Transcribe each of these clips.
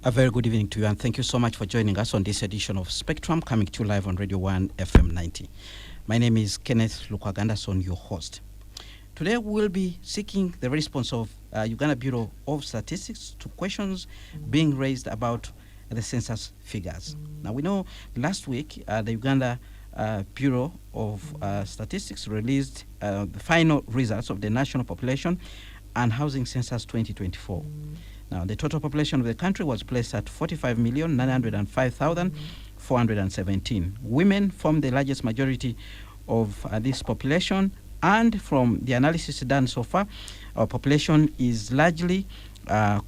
A very good evening to you, and thank you so much for joining us on this edition of Spectrum, coming to you live on Radio 1 FM 90. My name is Kenneth Lukwagandason, your host. Today we will be seeking the response of Uganda Bureau of Statistics to questions being raised about the census figures. Now, we know last week the Uganda Bureau of Statistics released the final results of the National Population and Housing Census 2024. Now, the total population of the country was placed at 45,905,417. Women form the largest majority of this population, and from the analysis done so far, our population is largely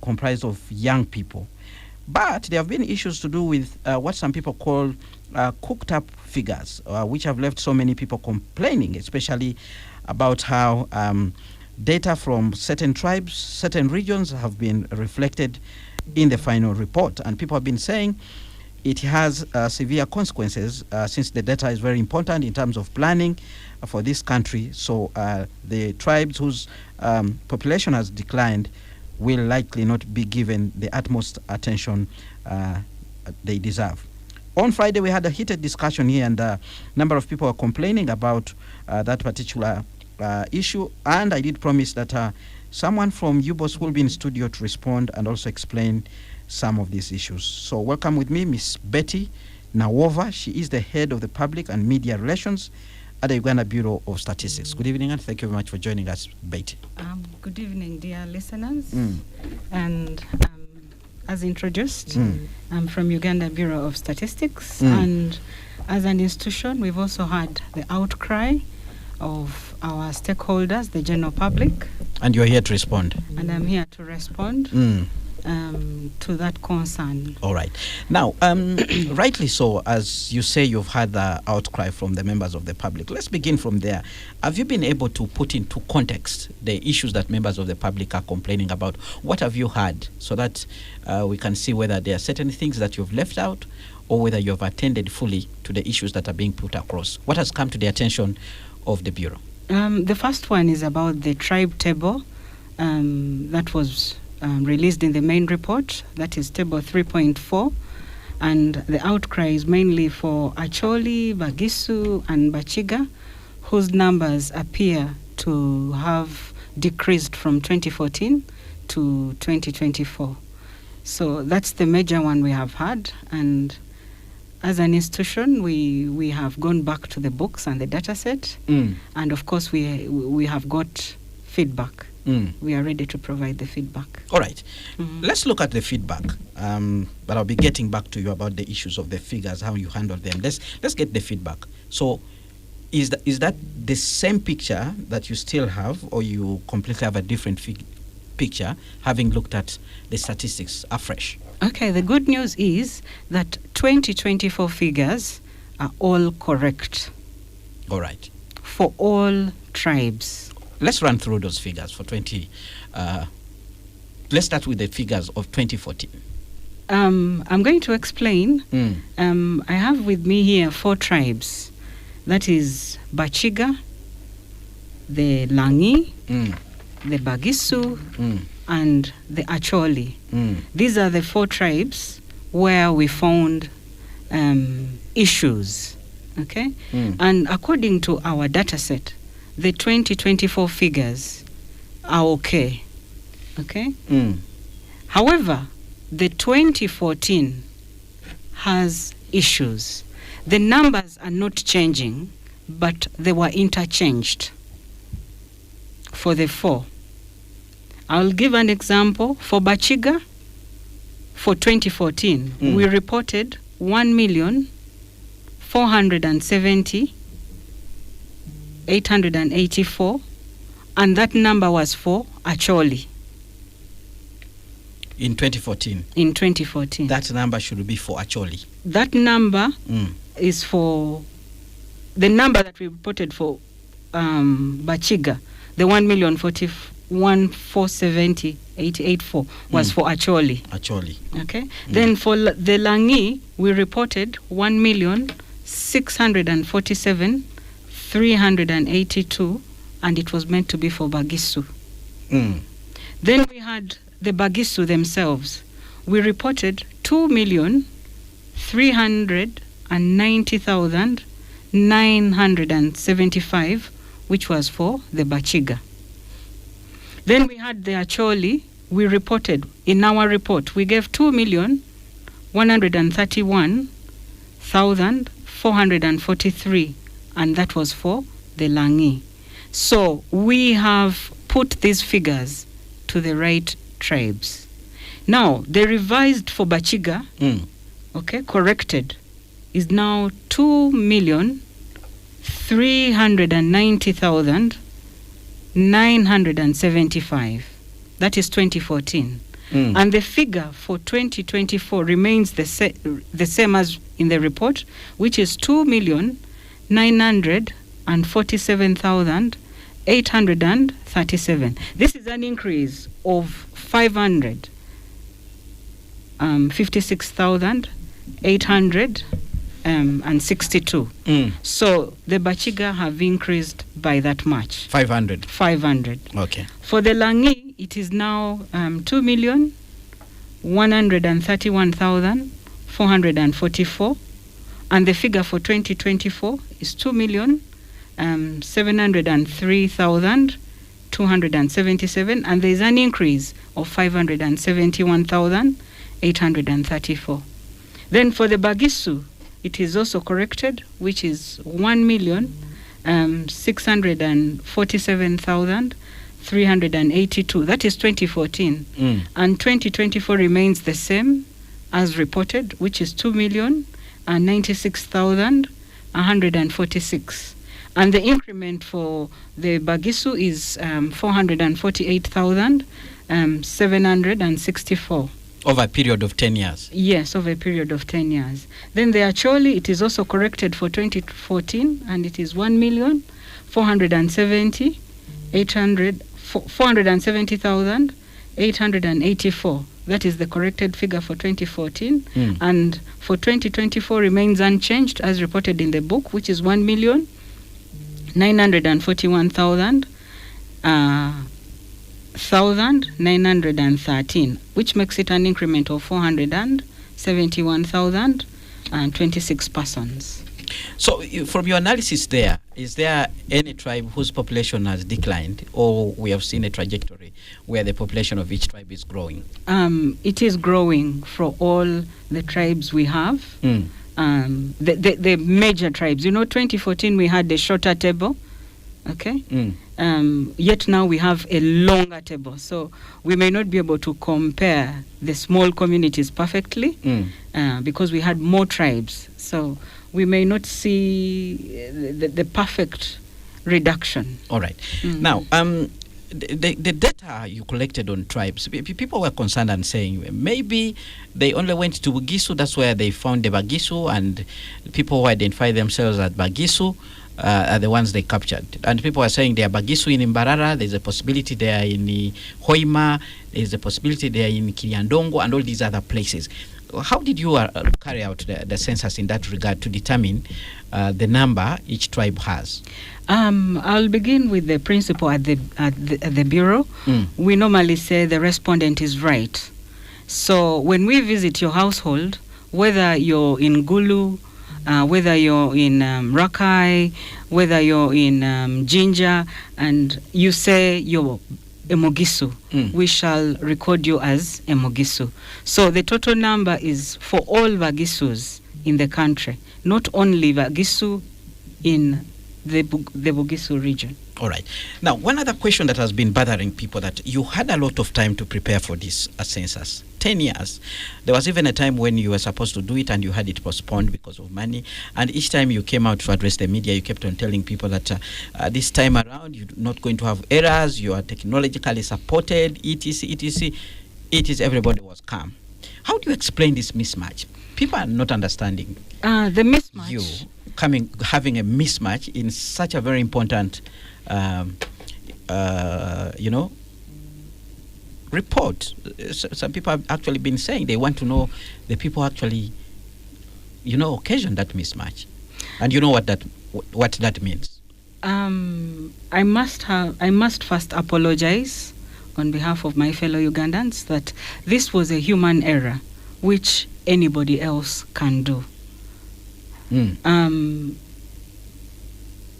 comprised of young people. But there have been issues to do with what some people call cooked up figures, which have left so many people complaining, especially about how data from certain tribes, certain regions have been reflected in the final report. And people have been saying it has severe consequences since the data is very important in terms of planning for this country. So the tribes whose population has declined will likely not be given the utmost attention they deserve. On Friday, we had a heated discussion here, and a number of people were complaining about that particular issue, and I did promise that someone from UBOS will be in studio to respond and also explain some of these issues. So welcome with me, Miss Betty Nawova. She is the head of the Public and Media Relations at the Uganda Bureau of Statistics. Good evening, and thank you very much for joining us, Betty. Good evening, dear listeners. And as introduced, I'm from Uganda Bureau of Statistics, and as an institution, we've also had the outcry of our stakeholders, the general public. And you're here to respond. And I'm here to respond to that concern. All right. Now, rightly so, as you say, you've had the outcry from the members of the public. Let's begin from there. Have you been able to put into context the issues that members of the public are complaining about? What have you heard, so that we can see whether there are certain things that you've left out or whether you have attended fully to the issues that are being put across? What has come to the attention of the Bureau? The first one is about the tribe table that was released in the main report. That is table 3.4, and the outcry is mainly for Acholi, Bagisu, and Bachiga, whose numbers appear to have decreased from 2014 to 2024. So that's the major one we have had, and as an institution, we have gone back to the books and the data set, and of course we have got feedback. We are ready to provide the feedback. All right. Let's look at the feedback, but I'll be getting back to you about the issues of the figures, how you handle them. Let's get the feedback. So is that the same picture that you still have, or you completely have a different picture, having looked at the statistics afresh? Okay, the good news is that 2024 figures are all correct. All right. For all tribes. Let's run through those figures for let's start with the figures of 2014. I'm going to explain. I have with me here 4 tribes. That is Bachiga, the Langi, the Bagisu, and the Acholi. These are the 4 tribes where we found issues. Okay? And according to our data set, the 2024 figures are okay. Okay? However, the 2014 has issues. The numbers are not changing, but they were interchanged for the 4. I'll give an example. For Bachiga, for 2014, we reported 1,470,884, and that number was for Acholi. In 2014? In 2014. That number should be for Acholi. That number is for the number that we reported for Bachiga, the 1,470,884 was for Acholi. Acholi. Okay. Then for the Langi, we reported 1,647,382, and it was meant to be for Bagisu. Then we had the Bagisu themselves, we reported 2,390,975, which was for the Bachiga. Then we had the Acholi. We reported, in our report, we gave 2,131,443, and that was for the Langi. So we have put these figures to the right tribes. Now, the revised for Bachiga, corrected, is now 2,390,975. That is 2014. And the figure for 2024 remains the same as in the report, which is 2,947,837. This is an increase of 556,862. So the Bachiga have increased by that much. 500. 500. Okay. For the Langi, it is now 2,131,444, and the figure for 2024 is 2,703,277, and there is an increase of 571,834. Then for the Bagisu, it is also corrected, which is 1,647,382. That is 2014. And 2024 remains the same as reported, which is 2,096,146. And the increment for the Bagisu is 448,764. Over a period of 10 years. Yes, over a period of 10 years. Then the Acholi, it is also corrected for 2014, and it is 470,884. That is the corrected figure for 2014. And for 2024 remains unchanged as reported in the book, which is 1,941,913, which makes it an increment of 471,026 persons. So from your analysis there, is there any tribe whose population has declined, or we have seen a trajectory where the population of each tribe is growing? It is growing for all the tribes we have. The major tribes. 2014 we had a shorter table, okay? Yet now we have a longer table. So we may not be able to compare the small communities perfectly because we had more tribes. So we may not see the perfect reduction. All right. Now, the data you collected on tribes, people were concerned and saying maybe they only went to Bagisu, that's where they found the Bagisu, and people who identify themselves as Bagisu are the ones they captured. And people are saying they are Bagisu in Mbarara, there's a possibility they are in Hoima, there's a possibility they are in Kiliandongo, and all these other places. How did you carry out the census in that regard to determine the number each tribe has? I'll begin with the principle at the Bureau. We normally say the respondent is right. So when we visit your household, whether you're in Gulu, whether you're in Rakai, whether you're in Jinja, and you say you're Emogisu, we shall record you as Emogisu. So the total number is for all Bagisus in the country, not only Bagisu in the Bugisu region. All right. Now, one other question that has been bothering people, that you had a lot of time to prepare for this census. 10 years. There was even a time when you were supposed to do it and you had it postponed because of money. And each time you came out to address the media, you kept on telling people that this time around you're not going to have errors, you are technologically supported, etc., etc. It is everybody was calm. How do you explain this mismatch? People are not understanding. The mismatch. You having a mismatch in such a very important, report. Some people have actually been saying they want to know the people actually, occasion that mismatch, and you know what that means. I must first apologize on behalf of my fellow Ugandans that this was a human error, which anybody else can do.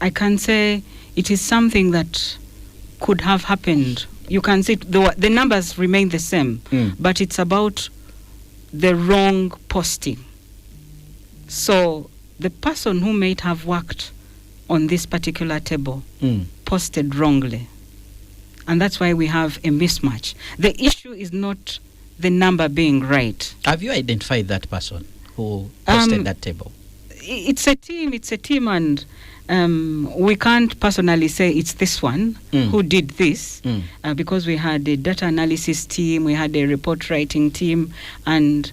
I can say it is something that could have happened. You can see the numbers remain the same, but it's about the wrong posting. So the person who might have worked on this particular table posted wrongly. And that's why we have a mismatch. The issue is not the number being right. Have you identified that person who posted that table? It's a team, and we can't personally say it's this one who did this, because we had a data analysis team, we had a report writing team, and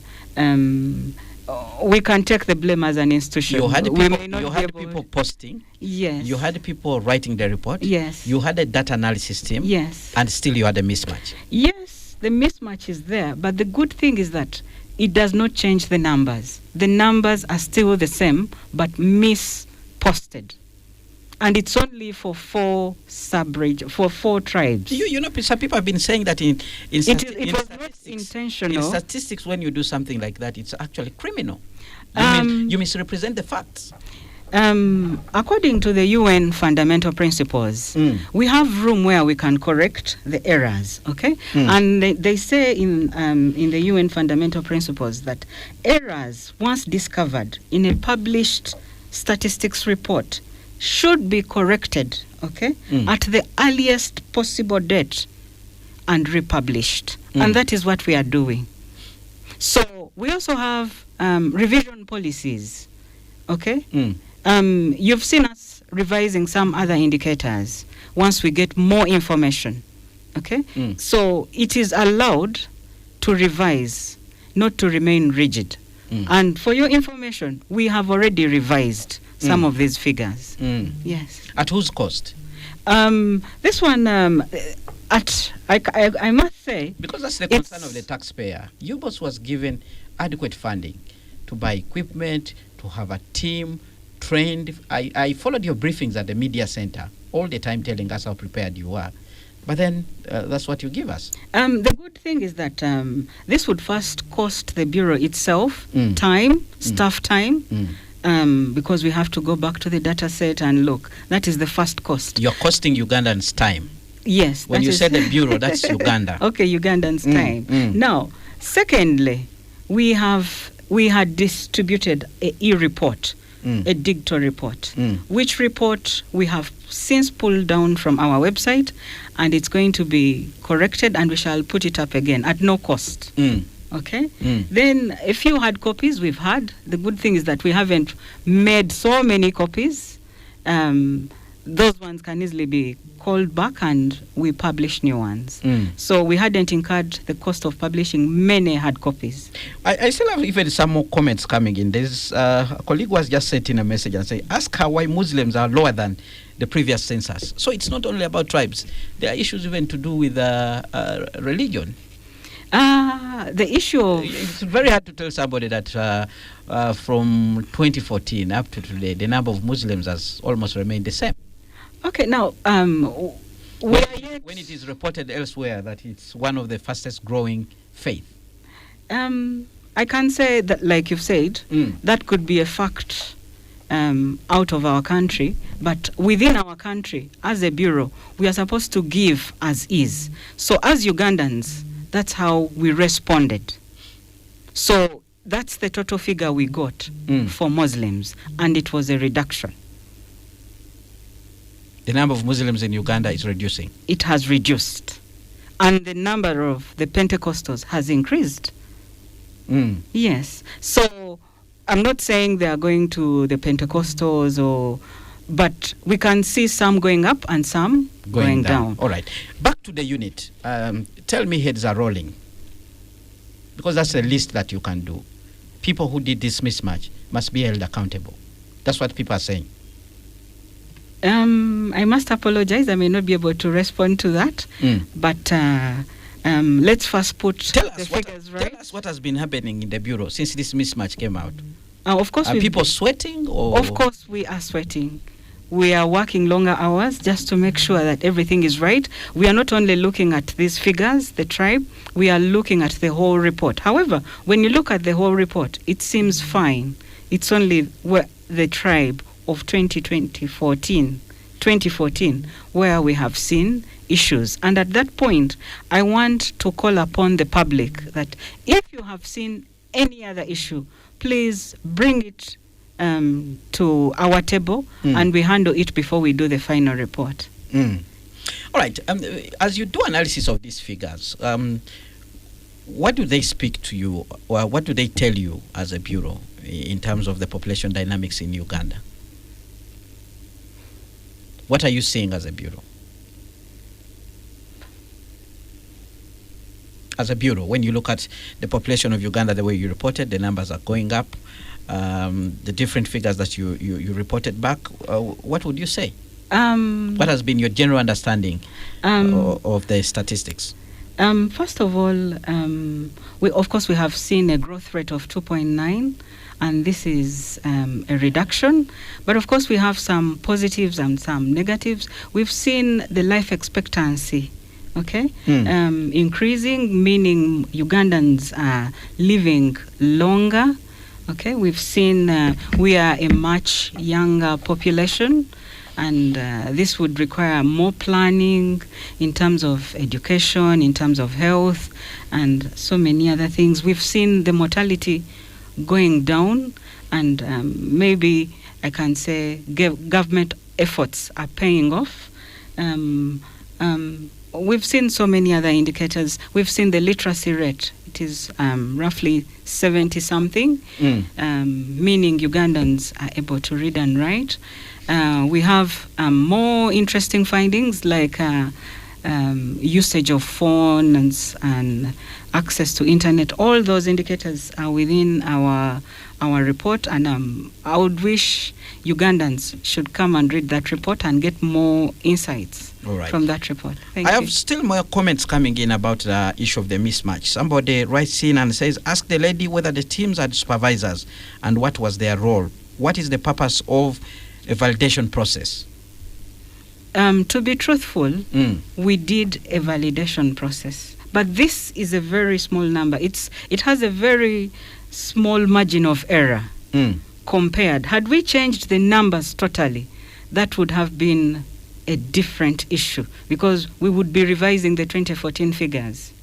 we can take the blame as an institution. You had people posting. Yes. You had people writing the report. Yes. You had a data analysis team. Yes. And still you had a mismatch. Yes, the mismatch is there. But the good thing is that it does not change the numbers. The numbers are still the same, but misposted. And it's only for four tribes. You know, some people have been saying that it was not intentional. In statistics, when you do something like that, it's actually criminal. You misrepresent the facts. According to the UN fundamental principles, we have room where we can correct the errors, okay? And they say in the UN fundamental principles that errors, once discovered in a published statistics report, should be corrected, okay, at the earliest possible date and republished. And that is what we are doing. So we also have revision policies, okay? You've seen us revising some other indicators once we get more information, okay? So it is allowed to revise, not to remain rigid. And for your information, we have already revised some of these figures. Yes. At whose cost? This one, I must say... Because that's the concern of the taxpayer. UBOS was given adequate funding to buy equipment, to have a team, trained. I followed your briefings at the media center all the time telling us how prepared you are. But then that's what you give us. The good thing is that this would first cost the Bureau itself time, staff time, because we have to go back to the data set and look. That is the first cost. You're costing Ugandans time. Yes. When you said the Bureau, that's Uganda. Okay, Ugandans time. Now, secondly, we had distributed a e-report, a digital report, which report we have since pulled down from our website, and it's going to be corrected, and we shall put it up again at no cost. Okay? Then a few hard copies we've had. The good thing is that we haven't made so many copies. Those ones can easily be called back and we publish new ones. So we hadn't incurred the cost of publishing many hard copies. I still have even some more comments coming in. There's a colleague was just sent in a message and say, ask her why Muslims are lower than the previous census. So it's not only about tribes. There are issues even to do with religion. The issue of... It's very hard to tell somebody that from 2014 up to today, the number of Muslims has almost remained the same. Okay, now, when it is reported elsewhere that it's one of the fastest growing faith. I can say that, like you've said, that could be a fact out of our country, but within our country, as a bureau, we are supposed to give as is. So as Ugandans, that's how we responded. So that's the total figure we got for Muslims, and it was a reduction. The number of Muslims in Uganda is reducing. It has reduced. And the number of the Pentecostals has increased. Yes. So I'm not saying they are going to the Pentecostals, but we can see some going up and some going down. All right. Back to the unit. Tell me heads are rolling. Because that's a list that you can do. People who did this mismatch must be held accountable. That's what people are saying. I must apologize. I may not be able to respond to that. But let's first put the figures right. Tell us what has been happening in the Bureau since this mismatch came out. Of course, are people sweating? Or? Of course, we are sweating. we are working longer hours just to make sure that everything is right. We are not only looking at these figures, the tribe, we are looking at the whole report. However, when you look at the whole report, it seems fine. It's only the tribe of 2014, where we have seen issues. And at that point, I want to call upon the public that if you have seen any other issue, please bring it to our table and we handle it before we do the final report. All right. As you do analysis of these figures, what do they speak to you, or what do they tell you as a bureau in terms of the population dynamics in Uganda? What are you seeing as a bureau? As a bureau, when you look at the population of Uganda, the way you reported, the numbers are going up, the different figures that you reported back, what would you say? What has been your general understanding of the statistics? First of all, we have seen a growth rate of 2.9, and this is a reduction. But of course, we have some positives and some negatives. We've seen the life expectancy, increasing, meaning Ugandans are living longer. Okay, we've seen we are a much younger population, and this would require more planning in terms of education, in terms of health, and so many other things. We've seen the mortality going down, and maybe I can say government efforts are paying off. We've seen so many other indicators. We've seen the literacy rate. It is roughly 70-something, meaning Ugandans are able to read and write. We have more interesting findings like usage of phones and access to internet. All those indicators are within our report, and I would wish Ugandans should come and read that report and get more insights from that report. Thank you. I have still more comments coming in about the issue of the mismatch. Somebody writes in and says, ask the lady whether the teams are supervisors and what was their role. What is the purpose of a validation process? To be truthful, we did a validation process, but this is a very small number. It has a very small margin of error compared. Had we changed the numbers totally, that would have been a different issue, because we would be revising the 2014 figures.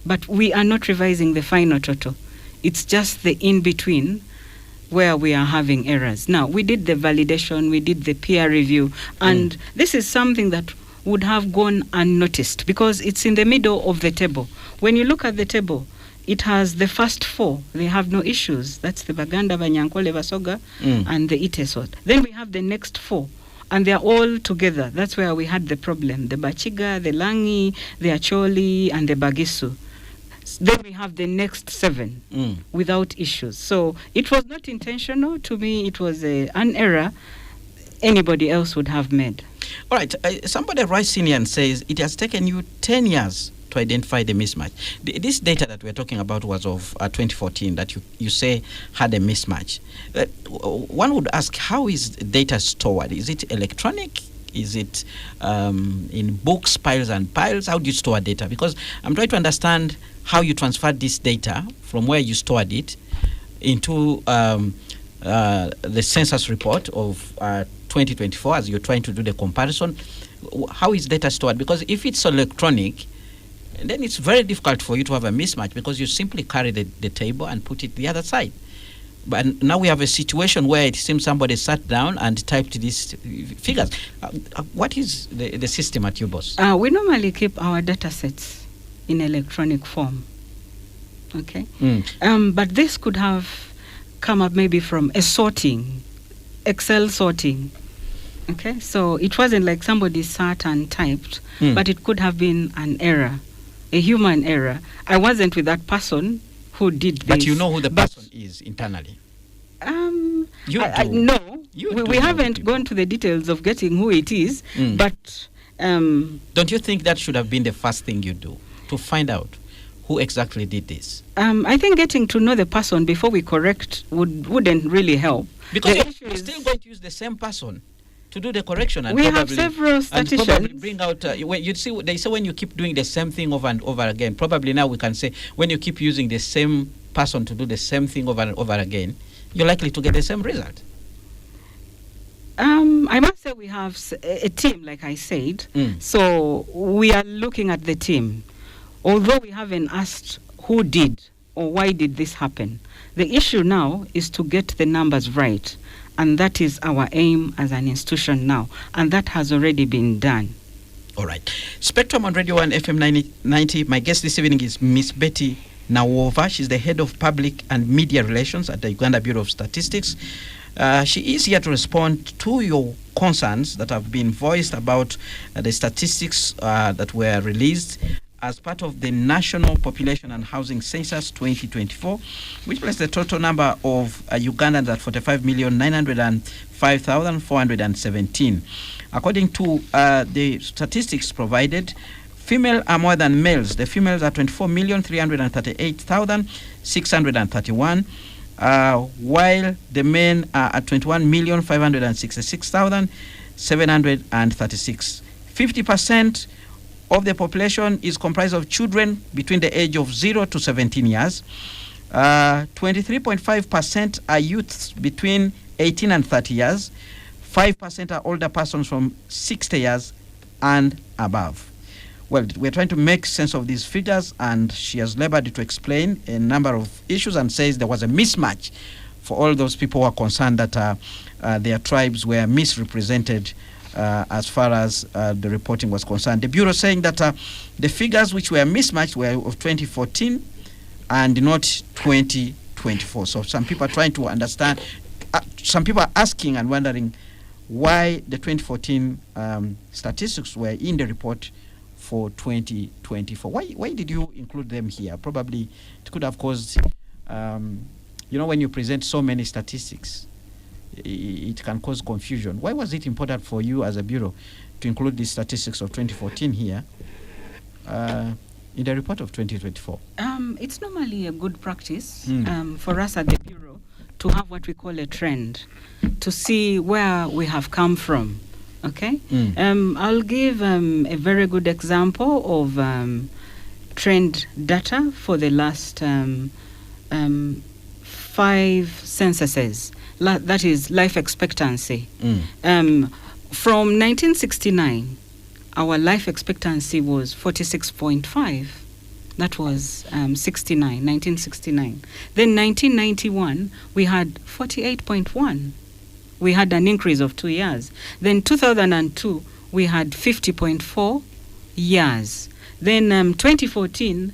But we are not revising the final total. It's just the in-between where we are having errors. Now, we did the validation, we did the peer review, and this is something that would have gone unnoticed because it's in the middle of the table. When you look at the table, it has the first four. They have no issues. That's the Baganda, Banyankole, Basoga, and the Itesot. Then we have the next four, and they're all together. That's where we had the problem. The Bachiga, the Langi, the Acholi, and the Bagisu. Then we have the next 7 without issues. So it was not intentional. To me, it was an error anybody else would have made. All right. Somebody writes in here and says it has taken you 10 years to identify the mismatch. This data that we're talking about was of 2014 that you say had a mismatch. One would ask, how is data stored? Is it electronic? Is it in books, piles and piles? How do you store data? Because I'm trying to understand how you transferred this data from where you stored it into the census report of 2024 as you're trying to do the comparison. How is data stored? Because if it's electronic, then it's very difficult for you to have a mismatch because you simply carry the table and put it the other side. But now we have a situation where it seems somebody sat down and typed these figures. What is the system at UBOS? We normally keep our data sets in electronic form. Okay? But this could have come up maybe from a sorting, Excel sorting. Okay? So it wasn't like somebody sat and typed, but it could have been an error, a human error. I wasn't with that person who did this. But you know who the person is internally? No. We haven't gone to the details of getting who it is, but... Don't you think that should have been the first thing you do, to find out who exactly did this? I think getting to know the person before we correct wouldn't really help. Because you're still going to use the same person. to do the correction and We have probably several and statisticians. probably bring out when you see they say when you keep doing the same thing over and over again. Probably now we can say when you keep using the same person to do the same thing over and over again, you're likely to get the same result. I must say we have a team, like I said. Mm. So we are looking at the team. Although we haven't asked who did or why did this happen, the issue now is to get the numbers right. And that is our aim as an institution now. And that has already been done. All right. Spectrum on Radio 1 FM 90. My guest this evening is Miss Betty Nawova. She's the head of public and media relations at the Uganda Bureau of Statistics. She is here to respond to your concerns that have been voiced about the statistics that were released as part of the National Population and Housing Census 2024, which placed the total number of Ugandans at 45,905,417. According to the statistics provided, female are more than males. The females are 24,338,631. While the men are at 21,566,736. 50% of the population is comprised of children between the age of 0 to 17 years. 23.5% are youths between 18 and 30 years. 5% are older persons from 60 years and above. Well, we're trying to make sense of these figures, and she has labored to explain a number of issues and says there was a mismatch for all those people who are concerned that their tribes were misrepresented as far as the reporting was concerned. The Bureau saying that the figures which were mismatched were of 2014 and not 2024. So some people are trying to understand, some people are asking and wondering why the 2014 statistics were in the report for 2024. Why did you include them here? Probably it could have caused, when you present so many statistics, it can cause confusion. Why was it important for you as a bureau to include the statistics of 2014 here in the report of 2024? It's normally a good practice for us at the bureau to have what we call a trend, to see where we have come from. Okay? I'll give a very good example of trend data for the last 5 censuses. That is life expectancy. From 1969, our life expectancy was 46.5. That was 1969. Then 1991, we had 48.1. We had an increase of 2 years. Then 2002, we had 50.4 years. Then 2014,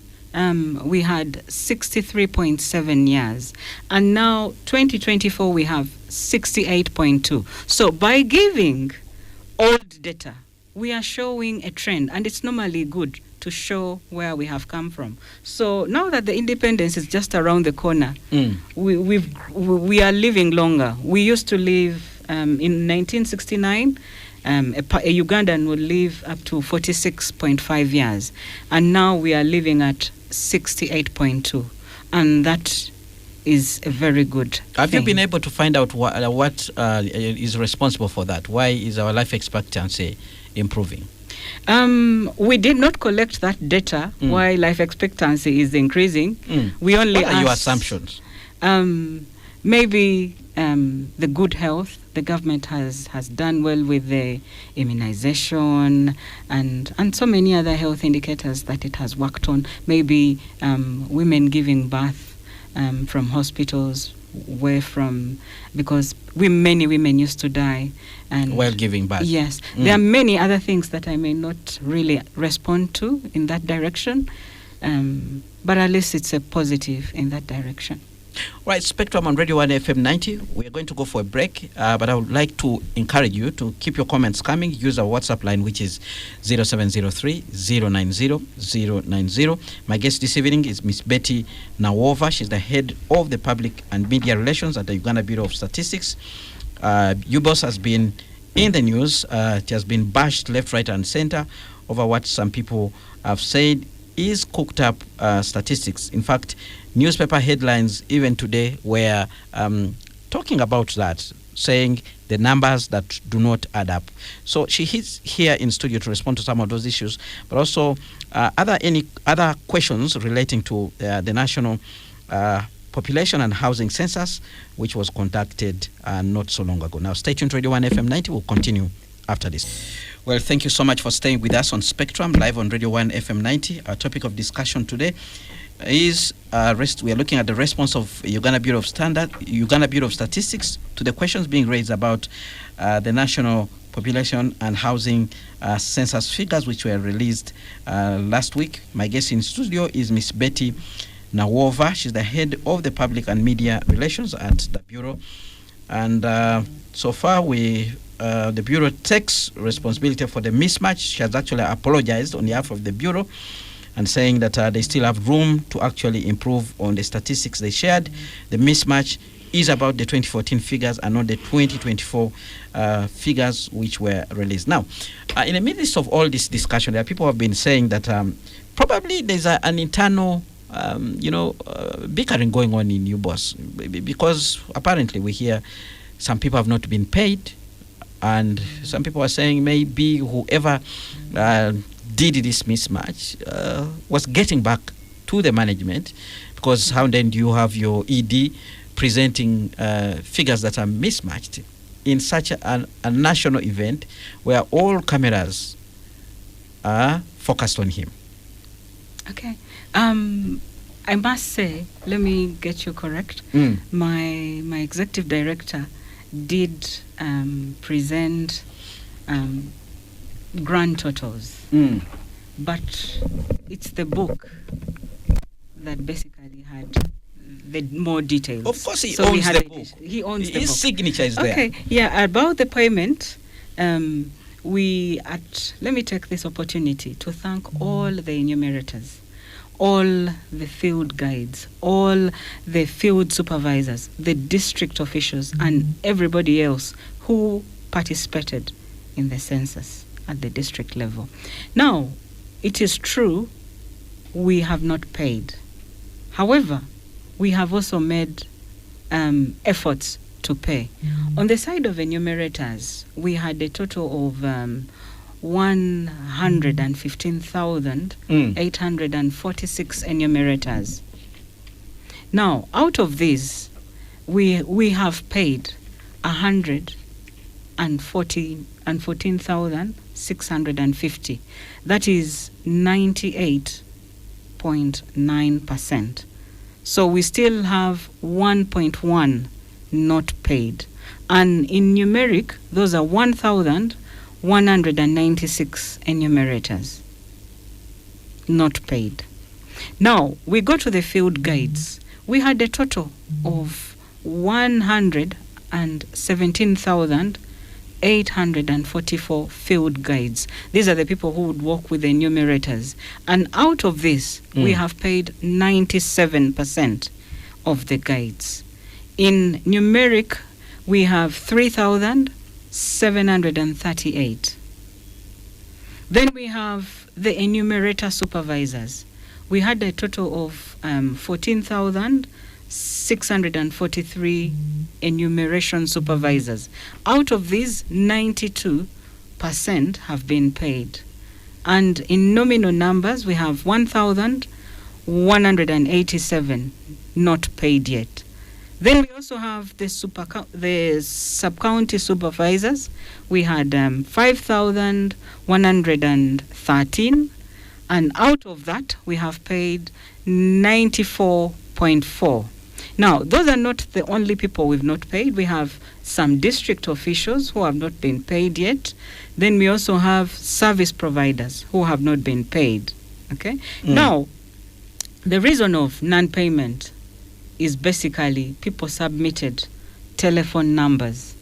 we had 63.7 years. And now 2024, we have 68.2. So by giving old data, we are showing a trend, and it's normally good to show where we have come from. So now that the independence is just around the corner, we are living longer. We used to live in 1969. A Ugandan would live up to 46.5 years, and now we are living at 68.2, and that is a very good Have thing. you been able to find out what is responsible for that? Why is our life expectancy improving? We did not collect that data why life expectancy is increasing. We only What are your asked, assumptions? Maybe the good health. The government has done well with the immunization and so many other health indicators that it has worked on. Maybe women giving birth from hospitals, because many women used to die. And While giving birth. Yes. There are many other things that I may not really respond to in that direction, but at least it's a positive in that direction. Right, Spectrum on Radio 1 FM 90. We are going to go for a break, but I would like to encourage you to keep your comments coming. Use our WhatsApp line, which is 0703-090-090. My guest this evening is Miss Betty Nawova. She's the head of the public and media relations at the Uganda Bureau of Statistics. UBOS has been in the news. It has been bashed left, right, and center over what some people have said is cooked up statistics. In fact, newspaper headlines even today were talking about that, saying the numbers that do not add up. So she is here in studio to respond to some of those issues, but also any other questions relating to the national population and housing census, which was conducted not so long ago. Now, stay tuned to Radio 1 FM 90. We'll continue after this. Well, thank you so much for staying with us on Spectrum, live on Radio 1 FM 90. Our topic of discussion today is we are looking at the response of Uganda Bureau of Statistics to the questions being raised about the national population and housing census figures, which were released last week. My guest in studio is Miss Betty Nawova. She's the head of the public and media relations at the Bureau. And so far, the Bureau takes responsibility for the mismatch. She has actually apologized on behalf of the Bureau and saying that they still have room to actually improve on the statistics they shared. The mismatch is about the 2014 figures and not the 2024 figures which were released. Now, in the midst of all this discussion, there are people who have been saying that probably there's an internal bickering going on in UBOS, because apparently we hear some people have not been paid, and some people are saying maybe whoever did this mismatch was getting back to the management, because how then do you have your ED presenting figures that are mismatched in such a national event where all cameras are focused on him? Okay. I must say, let me get you correct. My executive director did present grand totals, but it's the book that basically had the more details. Of course, he owns the book. He owns the book. His signature is there. Okay, yeah. About the payment, let me take this opportunity to thank all the enumerators, all the field guides, all the field supervisors, the district officials, and everybody else who participated in the census at the district level. Now, it is true we have not paid. However, we have also made efforts to pay. On the side of enumerators, we had a total of 115,846 enumerators. Now, out of these, we have paid 114,650. That is 98.9%. So we still have 1.1 not paid. And in numeric, those are 1,196 enumerators not paid. Now, we go to the field guides. We had a total of 117,844 field guides. These are the people who would work with the enumerators. And out of this, we have paid 97% of the guides. In numeric, we have 3,738. Then we have the enumerator supervisors. We had a total of 14,643 enumeration supervisors. Out of these, 92% have been paid. And in nominal numbers, we have 1,187 not paid yet. Then we also have the sub-county supervisors. We had 5,113, and out of that, we have paid 94.4. Now, those are not the only people we've not paid. We have some district officials who have not been paid yet. Then we also have service providers who have not been paid. Okay? Now, the reason of non-payment is basically people submitted telephone numbers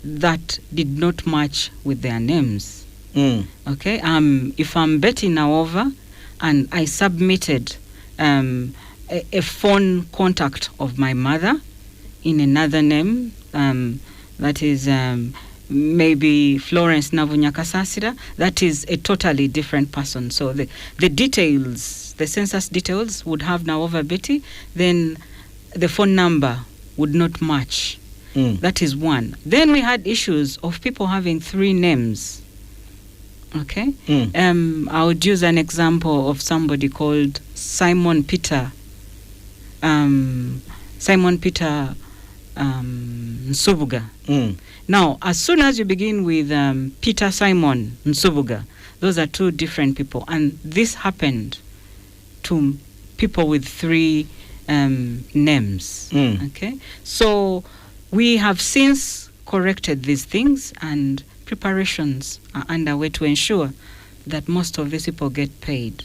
that did not match with their names. Okay? If I'm Betty Nawova and I submitted a phone contact of my mother in another name, that is maybe Florence Navunyakasasira, that is a totally different person. So the details, the census details would have Nawova Betty, then the phone number would not match. That is one. Then we had issues of people having 3 names. Okay? I would use an example of somebody called Simon Peter. Nsubuga. Now, as soon as you begin with Peter Simon Nsubuga, those are 2 different people. And this happened to people with 3 names. Okay? So we have since corrected these things, and preparations are underway to ensure that most of these people get paid.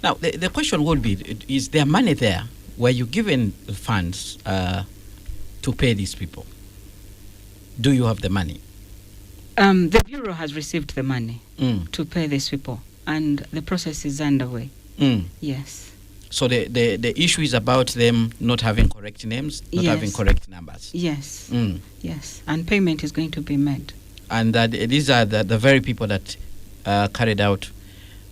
Now, the question would be, is there money there? Were you given funds to pay these people? Do you have the money? The Bureau has received the money to pay these people, and the process is underway. Yes. So the issue is about them not having correct names, not having correct numbers. Yes. Yes. And payment is going to be made. And that these are the very people that carried out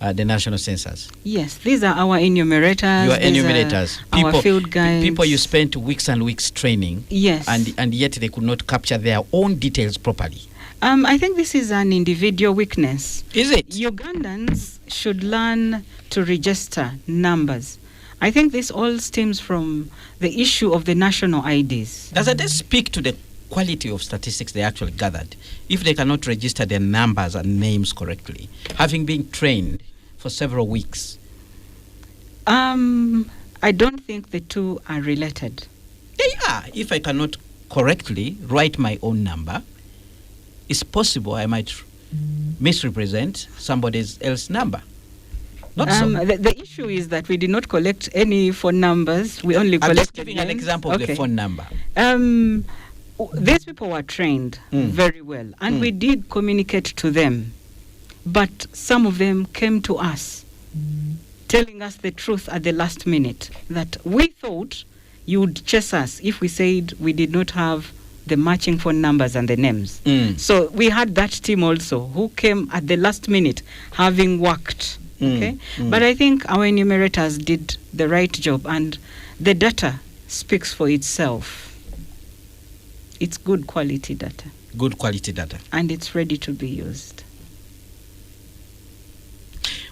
the national census. Yes, these are our enumerators. Your enumerators. People, our field guides. People you spent weeks and weeks training. Yes. And yet they could not capture their own details properly. I think this is an individual weakness. Is it? Ugandans should learn to register numbers. I think this all stems from the issue of the national IDs. Does that speak to the quality of statistics they actually gathered if they cannot register their numbers and names correctly, having been trained for several weeks? I don't think the two are related. They are. If I cannot correctly write my own number, it's possible I might misrepresent somebody else's number. Not so. The issue is that we did not collect any phone numbers. We only collected I'm just giving names. an example of the phone number. These people were trained very well, and we did communicate to them. But some of them came to us telling us the truth at the last minute, that we thought you would chase us if we said we did not have the matching phone numbers and the names. So we had that team also who came at the last minute, having worked. Okay, but I think our enumerators did the right job, and the data speaks for itself. It's good quality data. Good quality data. And it's ready to be used.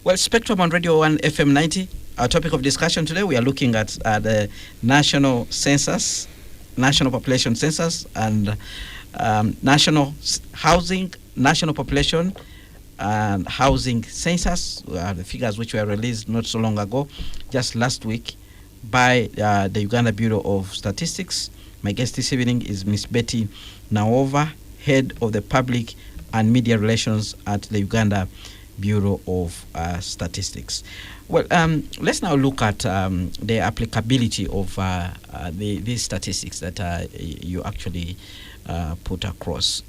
Well, Spectrum on Radio 1 FM 90. Our topic of discussion today, we are looking at the national census, national population census, and national housing, national population and housing census, the figures which were released not so long ago, just last week, by the Uganda Bureau of Statistics. My guest this evening is Miss Betty Naova, Head of the Public and Media Relations at the Uganda Bureau of Statistics. Well, let's now look at the applicability of these statistics that you actually put across.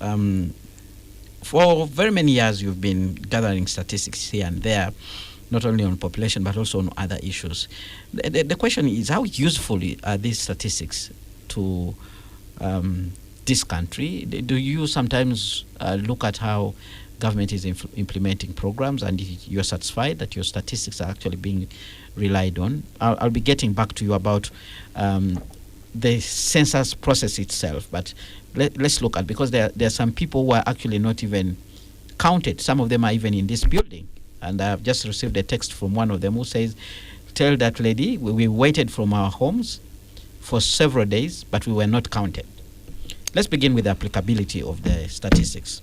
For very many years, you've been gathering statistics here and there, not only on population, but also on other issues. The question is, how useful are these statistics to this country? Do you sometimes look at how government is implementing programs, and you're satisfied that your statistics are actually being relied on? I'll be getting back to you about the census process itself, but let's look at, because there are some people who are actually not even counted. Some of them are even in this building, and I've just received a text from one of them who says, tell that lady we waited from our homes for several days, but we were not counted. Let's begin with the applicability of the statistics.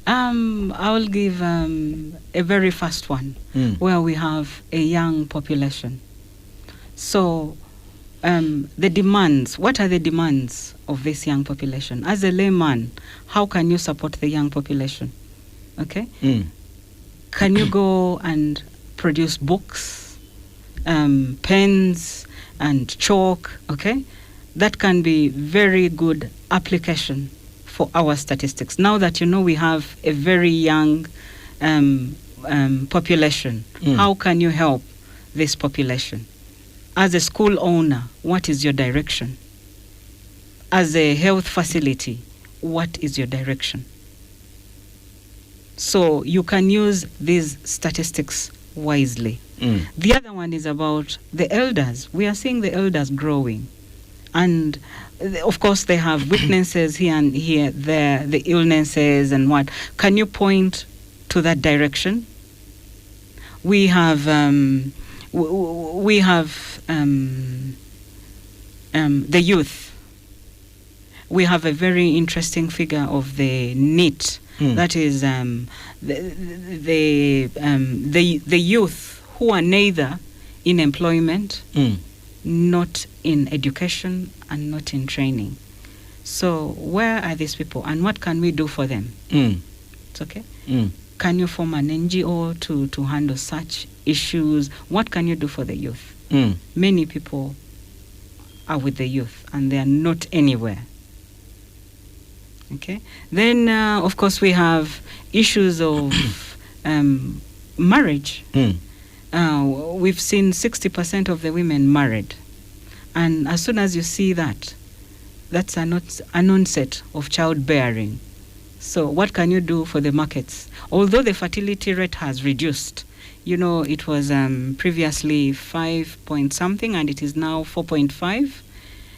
I'll give a very first one, where we have a young population. So the demands, what are the demands of this young population? As a layman, how can you support the young population? Okay? Can you go and produce books, pens, and chalk? Okay? That can be very good application for our statistics. Now that you know we have a very young population, how can you help this population? As a school owner, what is your direction? As a health facility, what is your direction? So you can use these statistics wisely. The other one is about the elders. We are seeing the elders growing. And of course, they have weaknesses here and here, there, the illnesses and what. Can you point to that direction? We have the youth. We have a very interesting figure of the NEET. That is the youth who are neither in employment, not in education, and not in training. So where are these people, and what can we do for them? It's okay. Can you form an NGO to handle such issues? What can you do for the youth? Many people are with the youth, and they are not anywhere. Okay. Then, of course, we have issues of marriage. We've seen 60% of the women married. And as soon as you see that, that's an onset of childbearing. So what can you do for the markets? Although the fertility rate has reduced, you know, it was previously 5 point something, and it is now 4.5.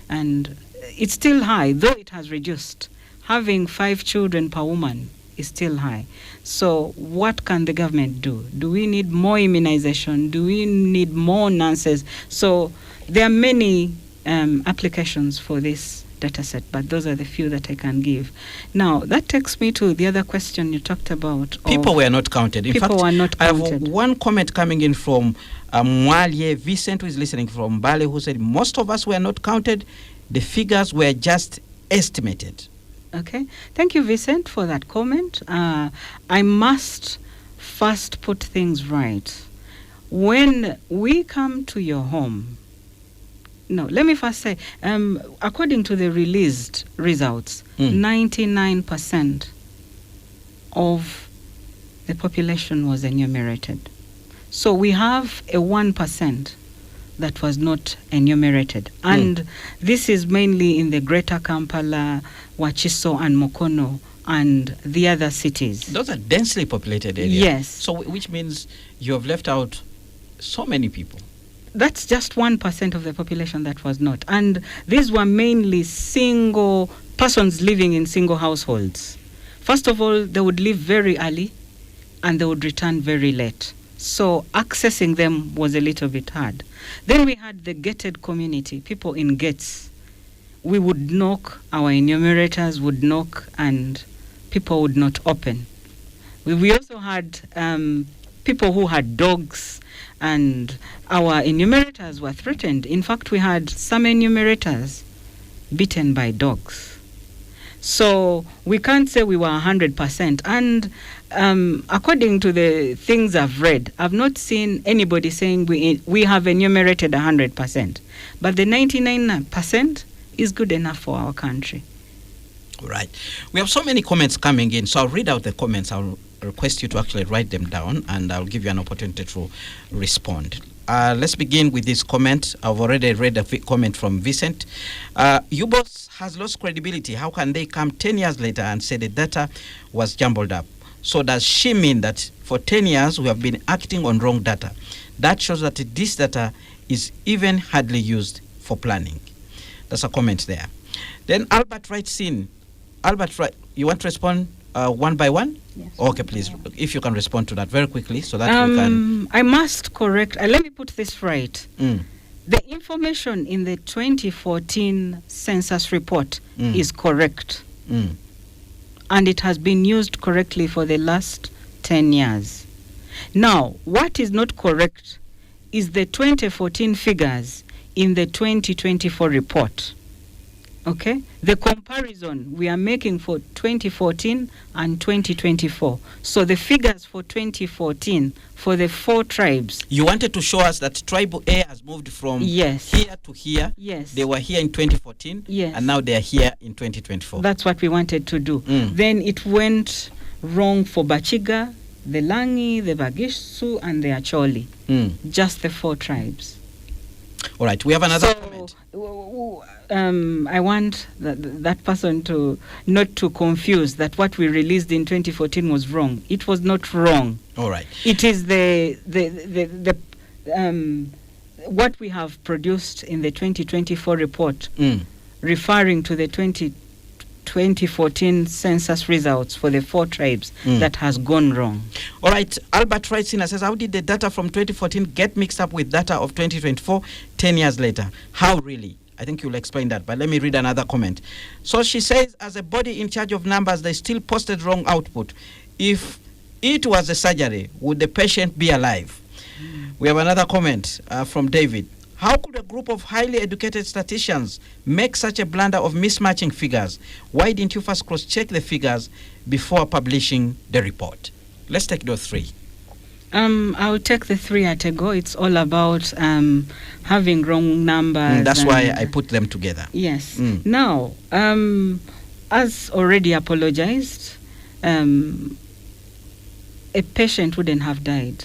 And it's still high, though it has reduced. Having 5 children per woman is still high. So what can the government do? Do we need more immunization? Do we need more nurses? So there are many applications for this data set, but those are the few that I can give. Now, that takes me to the other question you talked about. People were not counted. In fact, were not I counted. have one comment coming in from Mwalye Vincent, who is listening from Bale, who said, most of us were not counted. The figures were just estimated. Okay. Thank you, Vincent, for that comment. I must first put things right. When we come to your home, no, let me first say, according to the released results, 99% of the population was enumerated. So we have a 1% that was not enumerated. And this is mainly in the Greater Kampala, Wachiso and Mukono and the other cities. Those are densely populated areas. Yes. So which means you have left out so many people. That's just 1% of the population that was not. And these were mainly single persons living in single households. First of all, they would leave very early and they would return very late. So accessing them was a little bit hard. Then we had the gated community, people in gates. We would knock, our enumerators would knock, and people would not open. We also had people who had dogs, and our enumerators were threatened. In fact, we had some enumerators beaten by dogs. So we can't say we were 100%. And according to the things I've read, I've not seen anybody saying we have enumerated 100%. But the 99% is good enough for our country. Right. We have so many comments coming in, so I'll read out the comments. I'll request you to actually write them down, and I'll give you an opportunity to respond. Let's begin with this comment. I've already read a comment from Vincent. UBOS has lost credibility. How can they come 10 years later and say the data was jumbled up? So does she mean that for 10 years we have been acting on wrong data? That shows that this data is even hardly used for planning. That's a comment there. Then Albert writes in. Albert, you want to respond one by one? Yes. Okay, please. If you can respond to that very quickly so that we can... I must correct. Let me put this right. The information in the 2014 census report is correct. And it has been used correctly for the last 10 years. Now, what is not correct is the 2014 figures in the 2024 report. Okay? The comparison we are making for 2014 and 2024. So the figures for 2014 for the 4 tribes. You wanted to show us that Tribe A has moved from here to here. Yes. They were here in 2014. Yes. And now they are here in 2024. That's what we wanted to do. Then it went wrong for Bachiga, the Langi, the Bagishu, and the Acholi. Just the 4 tribes. All right. We have another comment. I want that person to not to confuse that what we released in 2014 was wrong. It was not wrong. All right. It is what we have produced in the 2024 report, Mm. referring to the 2014 census results for the 4 tribes, that has gone wrong. All right, Albert writes in and says, how did the data from 2014 get mixed up with data of 2024 10 years later? How really? I think you'll explain that, but let me read another comment. So she says, as a body in charge of numbers, they still posted wrong output. If it was a surgery, would the patient be alive? We have another comment from David. How could a group of highly educated statisticians make such a blunder of mismatching figures? Why didn't you first cross-check the figures before publishing the report? Let's take those 3. I'll take the 3 at a go. It's all about having wrong numbers. That's why I put them together. Yes. Now, as already apologized, a patient wouldn't have died.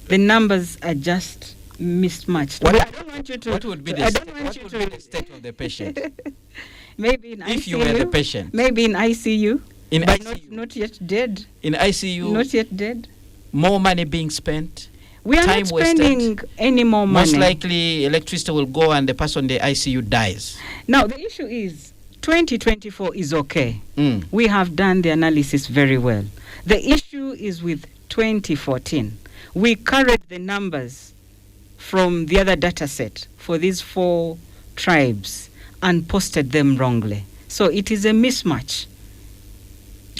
The numbers are just mismatched. What, I don't want you to. What would be the, the state of the patient? Maybe in ICU. If you were the patient. Maybe in ICU. In but ICU. Not yet dead. In ICU. Not yet dead. More money being spent. We are time not spending wasted. any more money. Most likely electricity will go and the person in the ICU dies. Now, the issue is 2024 is okay. Mm. We have done the analysis very well. The issue is with 2014. We carried the numbers from the other data set for these 4 tribes and posted them wrongly. So it is a mismatch.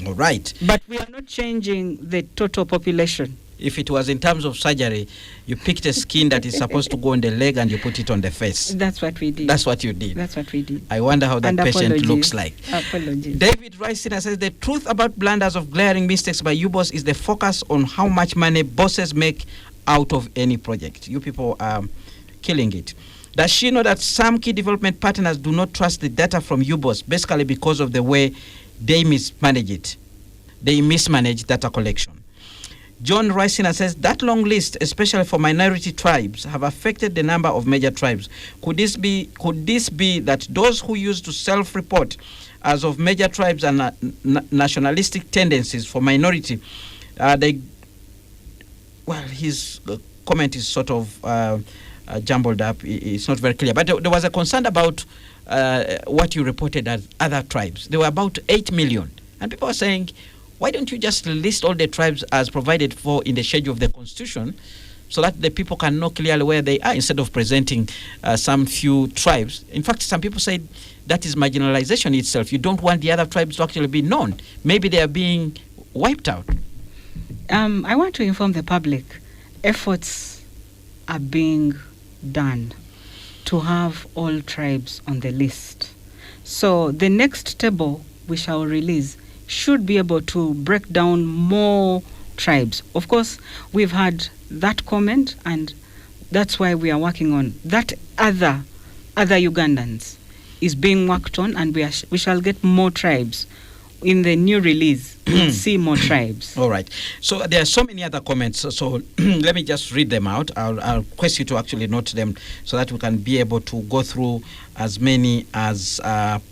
All right. But we are not changing the total population. If it was in terms of surgery, you picked a skin that is supposed to go on the leg and you put it on the face. That's what we did. That's what you did. That's what we did. I wonder how that And patient apologies. looks like. Apologies. David Ricina says the truth about blunders of glaring mistakes by UBOS is the focus on how much money bosses make out of any project. You people are killing it. Does she know that some key development partners do not trust the data from UBOS, basically because of the way they mismanage it? They mismanage data collection. John Ricina says that long list, especially for minority tribes, have affected the number of major tribes. Could this be that those who used to self-report as of major tribes and nationalistic tendencies for minority, his comment is sort of jumbled up. It's not very clear. But there was a concern about what you reported as other tribes. There were about 8 million. And people are saying, why don't you just list all the tribes as provided for in the schedule of the Constitution so that the people can know clearly where they are instead of presenting some few tribes? In fact, some people say that is marginalization itself. You don't want the other tribes to actually be known. Maybe they are being wiped out. I want to inform the public, efforts are being done to have all tribes on the list. So the next table we shall release should be able to break down more tribes. Of course, we've had that comment, and that's why we are working on that. Other Ugandans is being worked on, and we shall get more tribes in the new release. We'll see more tribes. All right. So there are so many other comments. So let me just read them out. I'll request you to actually note them so that we can be able to go through as many as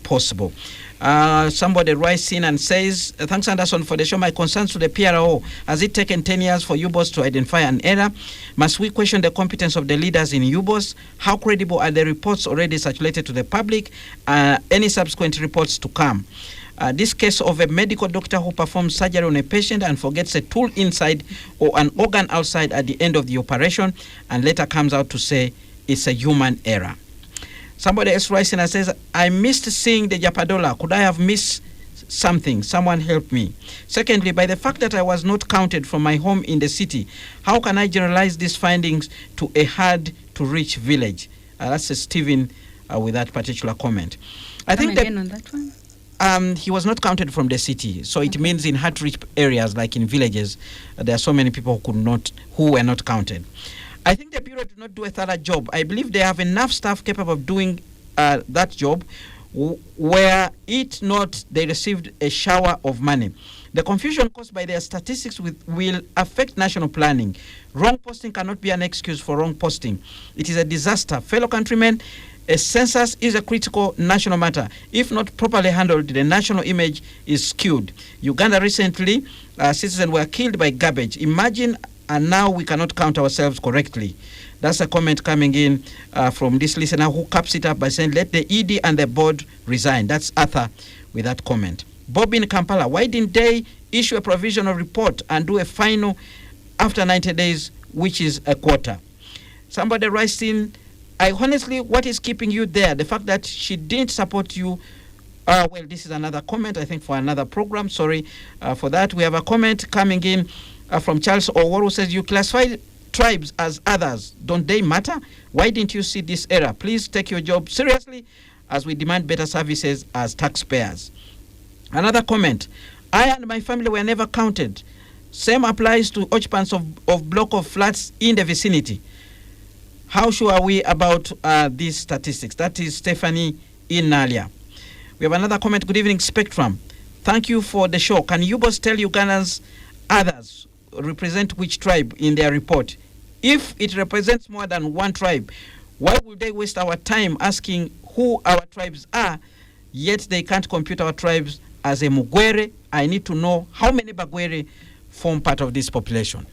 possible. Somebody writes in and says, thanks Anderson for the show. My concerns to the PRO. Has it taken 10 years for UBOS to identify an error? Must we question the competence of the leaders in UBOS? How credible are the reports already circulated to the public? Any subsequent reports to come? This case of a medical doctor who performs surgery on a patient and forgets a tool inside or an organ outside at the end of the operation and later comes out to say it's a human error. Somebody else writes in and says, I missed seeing the Japadola. Could I have missed something? Someone help me. Secondly, by the fact that I was not counted from my home in the city, how can I generalize these findings to a hard-to-reach village? That's Stephen with that particular comment. I think that on that one? He was not counted from the city, so it means in hard-to-reach areas like in villages, there are so many people who were not counted. I think the Bureau did not do a thorough job. I believe they have enough staff capable of doing that job, were it not they received a shower of money. The confusion caused by their statistics will affect national planning. Wrong posting cannot be an excuse for wrong posting. It is a disaster. Fellow countrymen, a census is a critical national matter. If not properly handled, the national image is skewed. Uganda recently, citizens were killed by garbage. Imagine and now we cannot count ourselves correctly. That's a comment coming in from this listener who caps it up by saying, let the ED and the board resign. That's Arthur with that comment. Bob in Kampala, why didn't they issue a provisional report and do a final after 90 days, which is a quarter? Somebody writes in, I honestly, what is keeping you there? The fact that she didn't support you. Well, this is another comment, I think, for another program. Sorry for that. We have a comment coming in from Charles Oworo, who says, you classify tribes as others. Don't they matter? Why didn't you see this error? Please take your job seriously as we demand better services as taxpayers. Another comment, I and my family were never counted. Same applies to occupants of block of flats in the vicinity. How sure are we about these statistics? That is Stephanie in Nalia. We have another comment. Good evening, Spectrum. Thank you for the show. Can UBOS tell Ugandans others represent which tribe in their report? If it represents more than one tribe, why would they waste our time asking who our tribes are, yet they can't compute our tribes as a Mugwere? I need to know how many Bagwere form part of this population.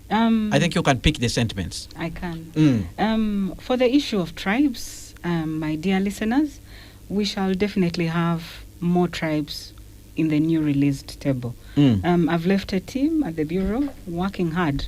I think you can pick the sentiments. I can. For the issue of tribes, my dear listeners, we shall definitely have more tribes in the new released table. I've left a team at the Bureau working hard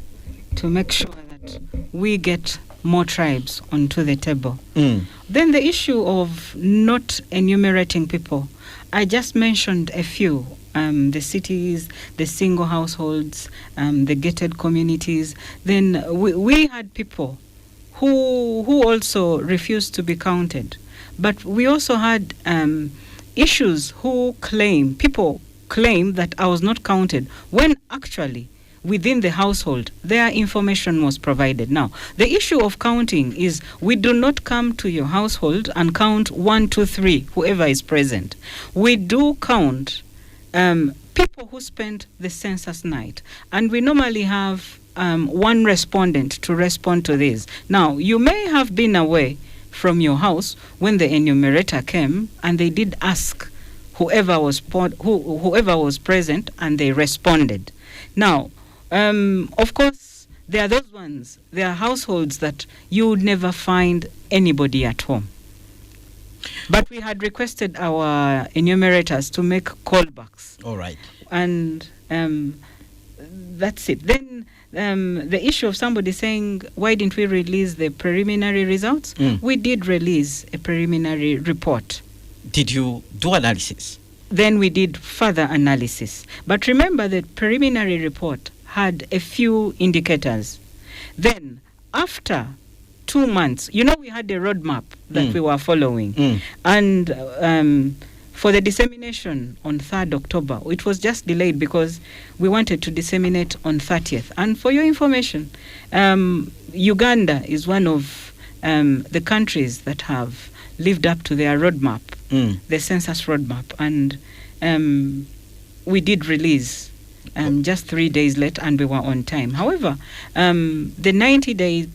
to make sure that we get more tribes onto the table. Then the issue of not enumerating people, I just mentioned a few. The cities, the single households, the gated communities. Then we had people who also refused to be counted. But we also had issues people claim that I was not counted when actually within the household their information was provided. Now, the issue of counting is we do not come to your household and count 1, 2, 3, whoever is present. We do count people who spent the census night, and we normally have one respondent to respond to this. Now, you may have been away from your house when the enumerator came, and they did ask whoever was present, and they responded. Now, of course, there are those ones, there are households that you would never find anybody at home. But we had requested our enumerators to make callbacks. All right. And that's it. Then the issue of somebody saying, why didn't we release the preliminary results? We did release a preliminary report. Did you do analysis? Then we did further analysis. But remember, the preliminary report had a few indicators. Then, after 2 months, we had a roadmap that we were following. And for the dissemination on 3rd October, it was just delayed because we wanted to disseminate on 30th. And for your information, Uganda is one of the countries that have lived up to their roadmap, the census roadmap. And we did release just 3 days late, and we were on time. However, the 90-day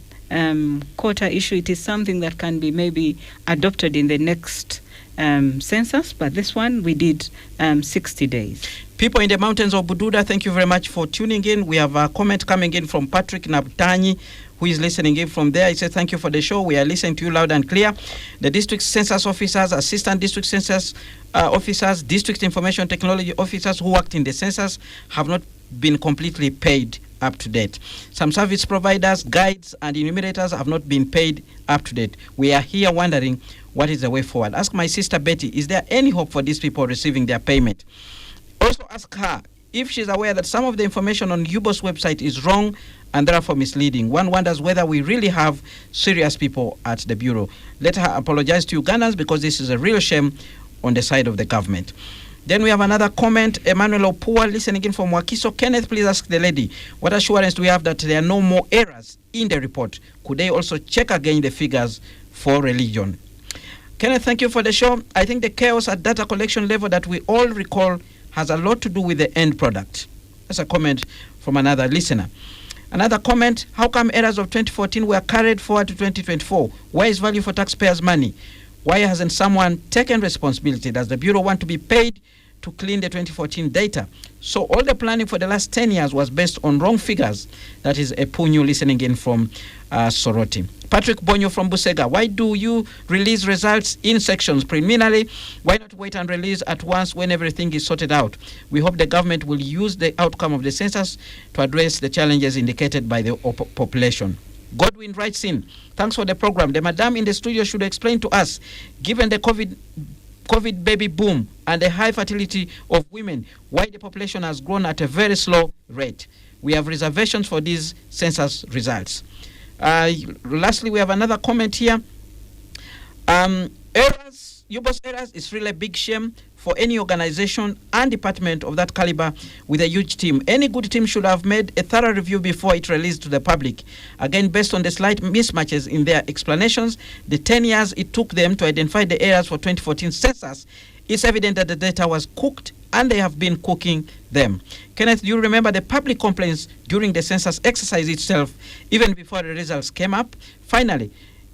quota issue, it is something that can be maybe adopted in the next census, but this one we did 60 days. People in the mountains of Bududa, thank you very much for tuning in. We have a comment coming in from Patrick Nabtanyi, who is listening in from there. He said, thank you for the show. We are listening to you loud and clear. The district census officers, assistant district census officers, district information technology officers who worked in the census have not been completely paid up to date. Some service providers, guides, and enumerators have not been paid up to date. We are here wondering what is the way forward. Ask my sister Betty, is there any hope for these people receiving their payment? Also ask her if she's aware that some of the information on UBOS website is wrong and therefore misleading. One wonders whether we really have serious people at the Bureau. Let her apologize to Ugandans because this is a real shame on the side of the government. Then we have another comment, Emmanuel Opua, listening in from Wakiso. Kenneth, please ask the lady, what assurance do we have that there are no more errors in the report? Could they also check again the figures for religion? Kenneth, thank you for the show. I think the chaos at data collection level that we all recall has a lot to do with the end product. That's a comment from another listener. Another comment, how come errors of 2014 were carried forward to 2024? Where is value for taxpayers' money? Why hasn't someone taken responsibility? Does the Bureau want to be paid to clean the 2014 data. So all the planning for the last 10 years was based on wrong figures. That is a Punyu listening in from Soroti. Patrick Bonyo from Busega, why do you release results in sections preliminarily? Why not wait and release at once when everything is sorted out? We hope the government will use the outcome of the census to address the challenges indicated by the population. Godwin writes in, thanks for the program. The madam in the studio should explain to us, given the COVID baby boom and the high fertility of women, why the population has grown at a very slow rate. We have reservations for these census results. Lastly, we have another comment here. Errors, UBOS errors is really a big shame for any organization and department of that caliber with a huge team. Any good team should have made a thorough review before it released to the public. Again, based on the slight mismatches in their explanations, the 10 years it took them to identify the errors for 2014 census, it's evident that the data was cooked and they have been cooking them. Kenneth, do you remember the public complaints during the census exercise itself, even before the results came up? Finally,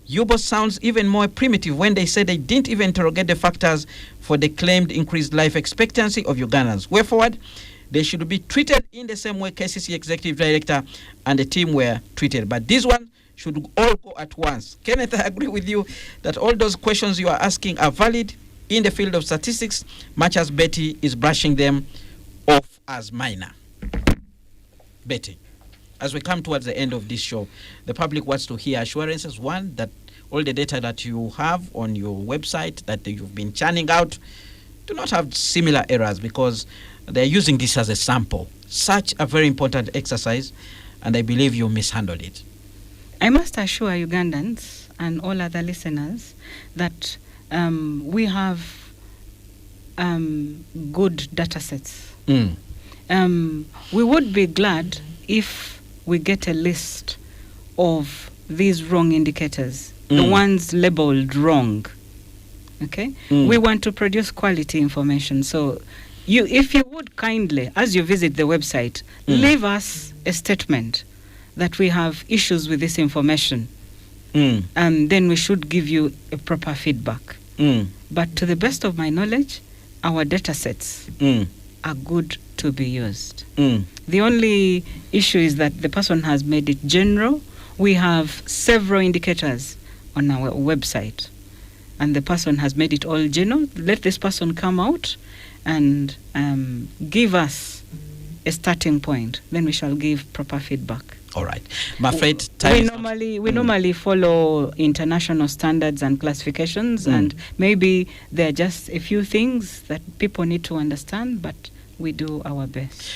UBOS sounds even more primitive when they say they didn't even interrogate the factors for the claimed increased life expectancy of Ugandans. Way forward, they should be treated in the same way KCC Executive Director and the team were treated. But this one should all go at once. Kenneth, I agree with you that all those questions you are asking are valid in the field of statistics, much as Betty is brushing them off as minor. Betty, as we come towards the end of this show, the public wants to hear assurances. One, that all the data that you have on your website that you've been churning out do not have similar errors, because they're using this as a sample. Such a very important exercise, and I believe you mishandled it. I must assure Ugandans and all other listeners that we have good data sets. We would be glad if we get a list of these wrong indicators, the ones labeled wrong. Okay? We want to produce quality information. So if you would kindly, as you visit the website, leave us a statement that we have issues with this information. And then we should give you a proper feedback. But to the best of my knowledge, our data sets are good to be used. The only issue is that the person has made it general. We have several indicators on our website, and the person has made it all general. Let this person come out and give us a starting point. Then we shall give proper feedback. All right. I'm afraid we normally follow international standards and classifications, and maybe there are just a few things that people need to understand, but we do our best.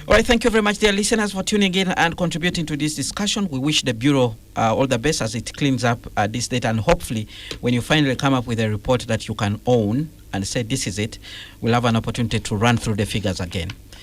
All right, thank you very much, dear listeners, for tuning in and contributing to this discussion. We wish the Bureau all the best as it cleans up this data, and hopefully when you finally come up with a report that you can own and say this is it, we'll have an opportunity to run through the figures again.